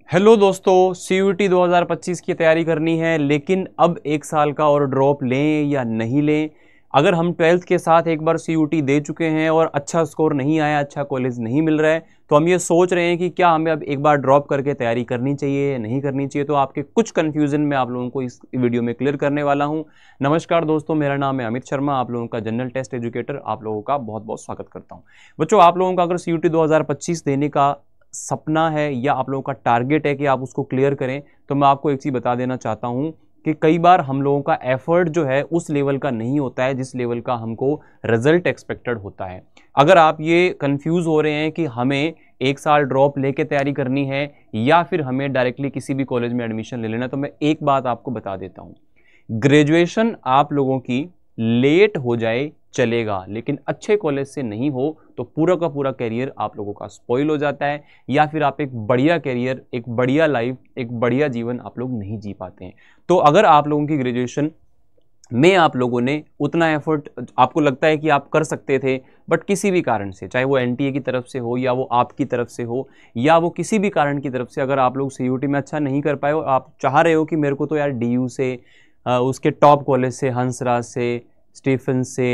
Hello दोस्तों, CUET 2025 की तैयारी करनी है, लेकिन अब एक साल का और ड्रॉप लें या नहीं लें। अगर हम 12th के साथ एक बार CUET दे चुके हैं और अच्छा स्कोर नहीं आया, अच्छा कॉलेज नहीं मिल रहा है, तो हम ये सोच रहे हैं कि क्या हमें अब एक बार ड्रॉप करके तैयारी करनी चाहिए या नहीं करनी चाहिए। तो आपके कुछ कन्फ्यूजन मैं आप लोगों को इस वीडियो में क्लियर करने वाला हूँ। नमस्कार दोस्तों, मेरा नाम है अमित शर्मा, आप लोगों का जनरल टेस्ट एजुकेटर। आप लोगों का बहुत बहुत स्वागत करता हूँ। बच्चों, आप लोगों का अगर CUET 2025 देने का सपना है या आप लोगों का टारगेट है कि आप उसको क्लियर करें, तो मैं आपको एक चीज़ बता देना चाहता हूं कि कई बार हम लोगों का एफर्ट जो है उस लेवल का नहीं होता है जिस लेवल का हमको रिजल्ट एक्सपेक्टेड होता है। अगर आप ये कंफ्यूज हो रहे हैं कि हमें एक साल ड्रॉप लेके तैयारी करनी है या फिर हमें डायरेक्टली किसी भी कॉलेज में एडमिशन ले लेना, तो मैं एक बात आपको बता देता हूँ। ग्रेजुएशन आप लोगों की लेट हो जाए चलेगा, लेकिन अच्छे कॉलेज से नहीं हो तो पूरा का पूरा करियर आप लोगों का स्पॉइल हो जाता है, या फिर आप एक बढ़िया करियर, एक बढ़िया लाइफ, एक बढ़िया जीवन आप लोग नहीं जी पाते हैं। तो अगर आप लोगों की ग्रेजुएशन में आप लोगों ने उतना एफर्ट आपको लगता है कि आप कर सकते थे, बट किसी भी कारण से, चाहे वो NTA की तरफ से हो या वो आपकी तरफ से हो या वो किसी भी कारण की तरफ से, अगर आप लोग CUET में अच्छा नहीं कर पाए हो, आप चाह रहे हो कि मेरे को तो यार DU से, उसके टॉप कॉलेज से, हंसराज से, स्टीफन से,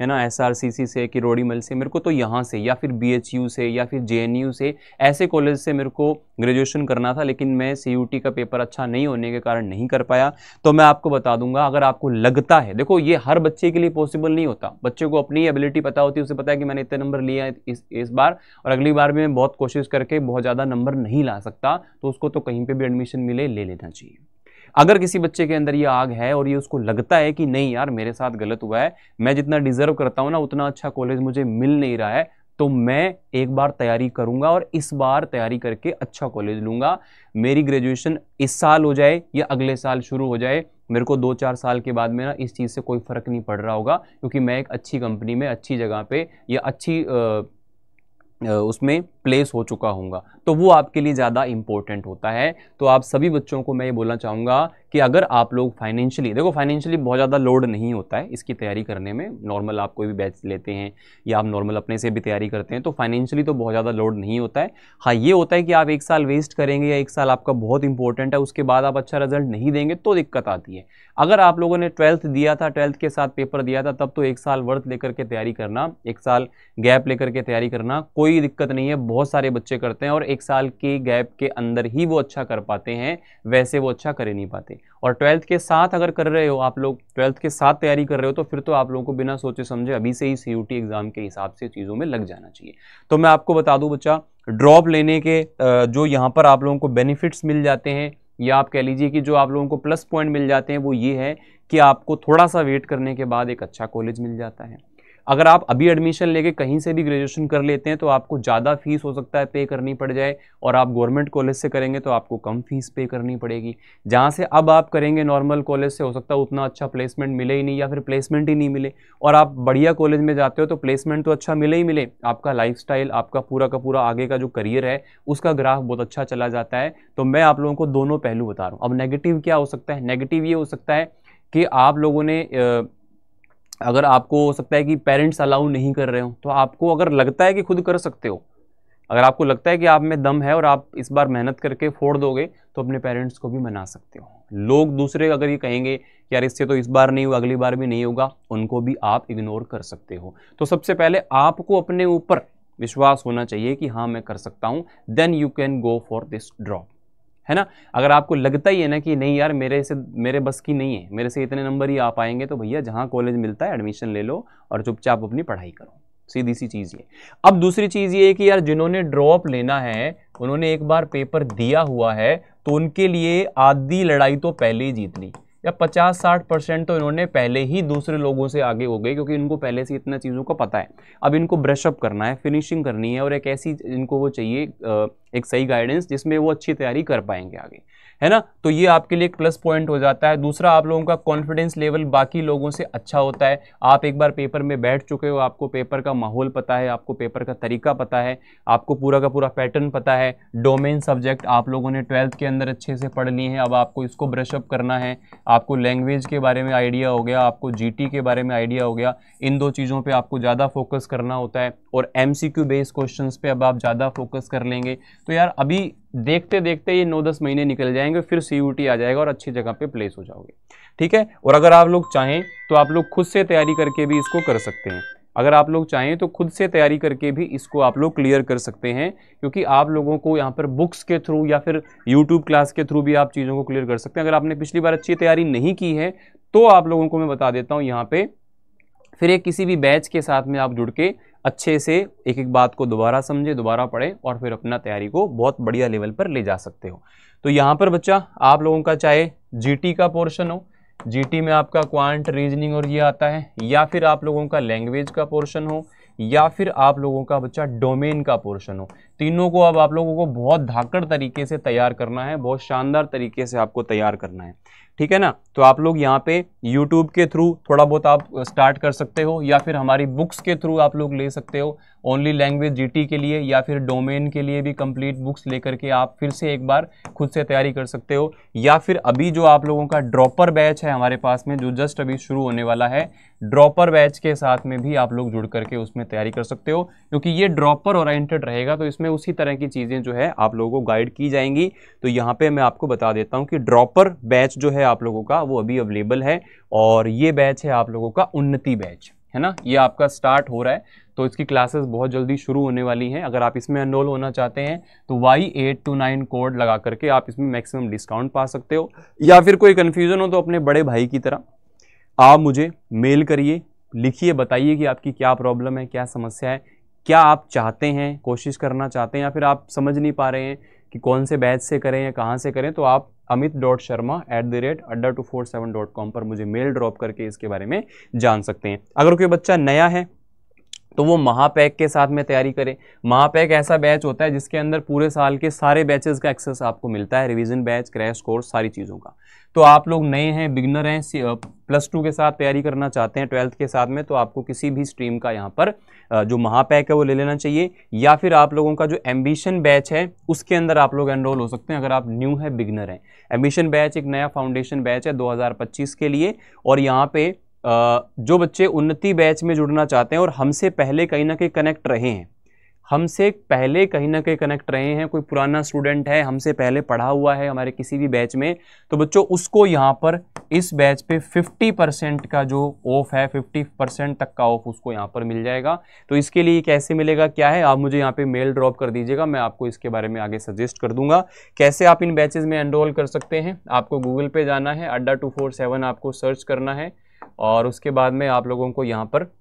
है ना, SRCC से, किरोड़ीमल से, मेरे को तो यहाँ से या फिर BHU से या फिर JNU से, ऐसे कॉलेज से मेरे को ग्रेजुएशन करना था, लेकिन मैं CUET का पेपर अच्छा नहीं होने के कारण नहीं कर पाया। तो मैं आपको बता दूंगा, अगर आपको लगता है, देखो ये हर बच्चे के लिए पॉसिबल नहीं होता। बच्चे को अपनी एबिलिटी पता होती है, उसे पता है कि मैंने इतने नंबर लिया है इस बार, और अगली बार भी मैं बहुत कोशिश करके बहुत ज़्यादा नंबर नहीं ला सकता, तो उसको तो कहीं पर भी एडमिशन मिले ले लेना चाहिए। अगर किसी बच्चे के अंदर ये आग है और ये उसको लगता है कि नहीं यार मेरे साथ गलत हुआ है, मैं जितना डिजर्व करता हूं ना उतना अच्छा कॉलेज मुझे मिल नहीं रहा है, तो मैं एक बार तैयारी करूंगा और इस बार तैयारी करके अच्छा कॉलेज लूंगा। मेरी ग्रेजुएशन इस साल हो जाए या अगले साल शुरू हो जाए, मेरे को 2-4 साल के बाद में ना इस चीज़ से कोई फर्क नहीं पड़ रहा होगा, क्योंकि मैं एक अच्छी कंपनी में, अच्छी जगह पे या अच्छी उसमें प्लेस हो चुका हूँगा। तो वो आपके लिए ज़्यादा इंपॉर्टेंट होता है। तो आप सभी बच्चों को मैं ये बोलना चाहूँगा कि अगर आप लोग फाइनेंशियली, देखो फाइनेंशियली बहुत ज़्यादा लोड नहीं होता है इसकी तैयारी करने में। नॉर्मल आप कोई भी बैच लेते हैं या आप नॉर्मल अपने से भी तैयारी करते हैं तो फाइनेंशियली तो बहुत ज़्यादा लोड नहीं होता है। हाँ, ये होता है कि आप एक साल वेस्ट करेंगे या एक साल आपका बहुत इंपॉर्टेंट है, उसके बाद आप अच्छा रिजल्ट नहीं देंगे तो दिक्कत आती है। अगर आप लोगों ने 12th दिया था, 12th के साथ पेपर दिया था, तब तो एक साल वर्थ लेकर के तैयारी करना, एक साल गैप लेकर के तैयारी करना कोई दिक्कत नहीं है। बहुत सारे बच्चे करते हैं और एक साल के गैप के अंदर ही वो अच्छा कर पाते हैं, वैसे वो अच्छा कर ही नहीं पाते। और 12th के साथ अगर कर रहे हो आप लोग, 12th के साथ तैयारी कर रहे हो, तो फिर तो आप लोगों को बिना सोचे समझे अभी से ही CUET एग्जाम के हिसाब से चीज़ों में लग जाना चाहिए। तो मैं आपको बता दूं बच्चा, ड्रॉप लेने के जो यहाँ पर आप लोगों को बेनिफिट्स मिल जाते हैं, या आप कह लीजिए कि जो आप लोगों को प्लस पॉइंट मिल जाते हैं, वो ये है कि आपको थोड़ा सा वेट करने के बाद एक अच्छा कॉलेज मिल जाता है। अगर आप अभी एडमिशन लेके कहीं से भी ग्रेजुएशन कर लेते हैं तो आपको ज़्यादा फीस हो सकता है पे करनी पड़ जाए, और आप गवर्नमेंट कॉलेज से करेंगे तो आपको कम फीस पे करनी पड़ेगी। जहाँ से अब आप करेंगे नॉर्मल कॉलेज से, हो सकता है उतना अच्छा प्लेसमेंट मिले ही नहीं या फिर प्लेसमेंट ही नहीं मिले, और आप बढ़िया कॉलेज में जाते हो तो प्लेसमेंट तो अच्छा मिले ही मिले, आपका लाइफस्टाइल, आपका पूरा का पूरा आगे का जो करियर है उसका ग्राफ बहुत अच्छा चला जाता है। तो मैं आप लोगों को दोनों पहलू बता रहा हूँ। अब नेगेटिव क्या हो सकता है? नेगेटिव ये हो सकता है कि आप लोगों ने अगर आपको हो सकता है कि पेरेंट्स अलाउ नहीं कर रहे हो, तो आपको अगर लगता है कि खुद कर सकते हो, अगर आपको लगता है कि आप में दम है और आप इस बार मेहनत करके फोड़ दोगे, तो अपने पेरेंट्स को भी मना सकते हो। लोग दूसरे अगर ये कहेंगे कि यार इससे तो इस बार नहीं हुआ, अगली बार भी नहीं होगा, उनको भी आप इग्नोर कर सकते हो। तो सबसे पहले आपको अपने ऊपर विश्वास होना चाहिए कि हाँ मैं कर सकता हूँ, then you can go for this drop, है ना। अगर आपको लगता ही है ना कि नहीं यार मेरे बस की नहीं है, मेरे से इतने नंबर ही आ पाएंगे, तो भैया जहां कॉलेज मिलता है एडमिशन ले लो और चुपचाप अपनी पढ़ाई करो। सीधी सी चीज़ ये। अब दूसरी चीज़ ये है कि यार जिन्होंने ड्रॉप लेना है, उन्होंने एक बार पेपर दिया हुआ है, तो उनके लिए आधी लड़ाई तो पहले ही जीत ली, या 50-60% तो इन्होंने पहले ही दूसरे लोगों से आगे हो गए, क्योंकि इनको पहले से इतना चीज़ों का पता है। अब इनको ब्रशअप करना है, फिनिशिंग करनी है, और एक ऐसी इनको वो चाहिए एक सही गाइडेंस जिसमें वो अच्छी तैयारी कर पाएंगे आगे, है ना। तो ये आपके लिए एक प्लस पॉइंट हो जाता है। दूसरा, आप लोगों का कॉन्फिडेंस लेवल बाकी लोगों से अच्छा होता है। आप एक बार पेपर में बैठ चुके हो, आपको पेपर का माहौल पता है, आपको पेपर का तरीका पता है, आपको पूरा का पूरा पैटर्न पता है। डोमेन सब्जेक्ट आप लोगों ने 12th के अंदर अच्छे से पढ़ लिए हैं, अब आपको इसको ब्रशअप करना है। आपको लैंग्वेज के बारे में आइडिया हो गया, आपको GT के बारे में आइडिया हो गया। इन दो चीज़ों पे आपको ज़्यादा फोकस करना होता है, और MCQ बेस्ड क्वेश्चंस पे अब आप ज़्यादा फोकस कर लेंगे। तो यार अभी देखते देखते ये 9-10 महीने निकल जाएंगे, फिर CUT आ जाएगा और अच्छी जगह पे प्लेस हो जाओगे। ठीक है, और अगर आप लोग चाहें तो आप लोग खुद से तैयारी करके भी इसको कर सकते हैं। अगर आप लोग चाहें तो खुद से तैयारी करके भी इसको आप लोग क्लियर कर सकते हैं, क्योंकि आप लोगों को यहाँ पर बुक्स के थ्रू या फिर YouTube क्लास के थ्रू भी आप चीज़ों को क्लियर कर सकते हैं। अगर आपने पिछली बार अच्छी तैयारी नहीं की है तो आप लोगों को मैं बता देता हूँ यहाँ पे, फिर एक किसी भी बैच के साथ में आप जुड़ के अच्छे से एक एक बात को दोबारा समझे, दोबारा पढ़े और फिर अपना तैयारी को बहुत बढ़िया लेवल पर ले जा सकते हो। तो यहाँ पर बच्चा आप लोगों का चाहे GT का पोर्शन हो, GT में आपका क्वांट, रीजनिंग और ये आता है, या फिर आप लोगों का लैंग्वेज का पोर्शन हो, या फिर आप लोगों का बच्चा डोमेन का पोर्शन हो, तीनों को अब आप लोगों को बहुत धाकड़ तरीके से तैयार करना है, बहुत शानदार तरीके से आपको तैयार करना है। ठीक है ना। तो आप लोग यहाँ पे YouTube के थ्रू थोड़ा बहुत आप स्टार्ट कर सकते हो, या फिर हमारी बुक्स के थ्रू आप लोग ले सकते हो। ओनली लैंग्वेज GT के लिए या फिर डोमेन के लिए भी कंप्लीट बुक्स लेकर के आप फिर से एक बार खुद से तैयारी कर सकते हो, या फिर अभी जो आप लोगों का ड्रॉपर बैच है हमारे पास में, जो जस्ट अभी शुरू होने वाला है, ड्रॉपर बैच के साथ में भी आप लोग जुड़ करके उसमें तैयारी कर सकते हो, क्योंकि ये ड्रॉपर ओरिएंटेड रहेगा। तो इसमें उसी तरह की चीज़ें जो है आप लोगों को गाइड की जाएंगी। तो यहाँ पे मैं आपको बता देता हूँ कि ड्रॉपर बैच जो है आप लोगों का वो अभी अवेलेबल है, और ये बैच है आप लोगों का उन्नति बैच, है ना। ये आपका स्टार्ट हो रहा है, तो इसकी क्लासेस बहुत जल्दी शुरू होने वाली हैं। अगर आप इसमें एनरोल होना चाहते हैं तो Y829 कोड लगा करके आप इसमें मैक्सिमम डिस्काउंट पा सकते हो। या फिर कोई कन्फ्यूज़न हो तो अपने बड़े भाई की तरह आप मुझे मेल करिए, लिखिए, बताइए कि आपकी क्या प्रॉब्लम है, क्या समस्या है, क्या आप चाहते हैं, कोशिश करना चाहते हैं, या फिर आप समझ नहीं पा रहे हैं कि कौन से बैच से करें या कहाँ से करें, तो आप amit.sharma@adda247.com पर मुझे मेल ड्रॉप करके इसके बारे में जान सकते हैं। अगर कोई बच्चा नया है तो वो महापैक के साथ में तैयारी करें। महापैक ऐसा बैच होता है जिसके अंदर पूरे साल के सारे बैचेस का एक्सेस आपको मिलता है, रिवीजन बैच, क्रैश कोर्स, सारी चीज़ों का। तो आप लोग नए हैं, बिगनर हैं, +2 के साथ तैयारी करना चाहते हैं 12th के साथ में, तो आपको किसी भी स्ट्रीम का यहाँ पर जो महापैक है वो ले लेना चाहिए। या फिर आप लोगों का जो एम्बिशन बैच है उसके अंदर आप लोग एनरोल हो सकते हैं अगर आप न्यू है, बिगनर हैं। एम्बिशन बैच एक नया फाउंडेशन बैच है 2025 के लिए, और यहाँ पे जो बच्चे उन्नति बैच में जुड़ना चाहते हैं और हमसे पहले कहीं ना कहीं कनेक्ट रहे हैं, कोई पुराना स्टूडेंट है, हमसे पहले पढ़ा हुआ है हमारे किसी भी बैच में, तो बच्चों उसको यहाँ पर इस बैच पे 50% का जो ऑफ है, 50% तक का ऑफ उसको यहाँ पर मिल जाएगा। तो इसके लिए कैसे मिलेगा, क्या है, आप मुझे यहाँ पे मेल ड्रॉप कर दीजिएगा, मैं आपको इसके बारे में आगे सजेस्ट कर दूंगा कैसे आप इन बैचेज में एनरोल कर सकते हैं। आपको गूगल पे जाना है, adda247 आपको सर्च करना है, और उसके बाद में आप लोगों को यहाँ पर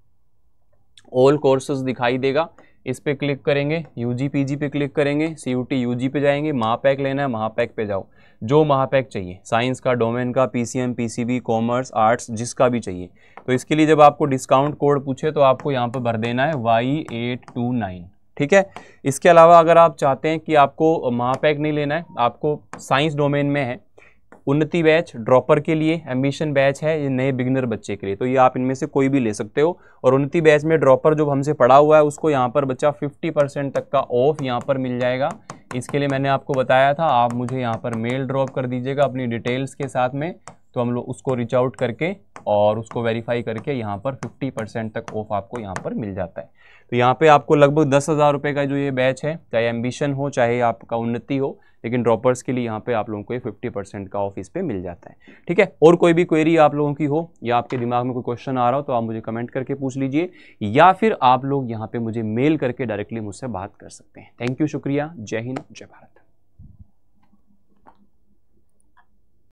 ऑल कोर्सेज दिखाई देगा, इस पे क्लिक करेंगे, UG PG पे क्लिक करेंगे, CUT UG पे जाएंगे, महापैक लेना है, महापैक पे जाओ, जो महापैक चाहिए, साइंस का, डोमेन का, PCM, PCB, कॉमर्स, आर्ट्स, जिसका भी चाहिए। तो इसके लिए जब आपको डिस्काउंट कोड पूछे तो आपको यहाँ पर भर देना है Y829, ठीक है। इसके अलावा अगर आप चाहते हैं कि आपको महापैक नहीं लेना है, आपको साइंस डोमेन में है, उन्नति बैच ड्रॉपर के लिए, एम्बिशन बैच है ये नए बिगिनर बच्चे के लिए, तो ये आप इनमें से कोई भी ले सकते हो। और उन्नति बैच में ड्रॉपर जो हमसे पढ़ा हुआ है उसको यहाँ पर बच्चा 50% तक का ऑफ यहाँ पर मिल जाएगा। इसके लिए मैंने आपको बताया था, आप मुझे यहाँ पर मेल ड्रॉप कर दीजिएगा अपनी डिटेल्स के साथ में, तो हम लोग उसको रीच आउट करके और उसको वेरीफाई करके यहाँ पर 50% तक ऑफ आपको यहाँ पर मिल जाता है। तो यहाँ पे आपको लगभग 10,000 रुपये का जो ये बैच है, चाहे एम्बिशन हो चाहे आपका उन्नति हो, लेकिन ड्रॉपर्स के लिए यहाँ पे आप लोगों को ये 50% का ऑफ इस पे मिल जाता है, ठीक है। और कोई भी क्वेरी आप लोगों की हो या आपके दिमाग में कोई क्वेश्चन आ रहा हो तो आप मुझे कमेंट करके पूछ लीजिए, या फिर आप लोग यहाँ पे मुझे मेल करके डायरेक्टली मुझसे बात कर सकते हैं। थैंक यू, शुक्रिया, जय हिंद, जय भारत।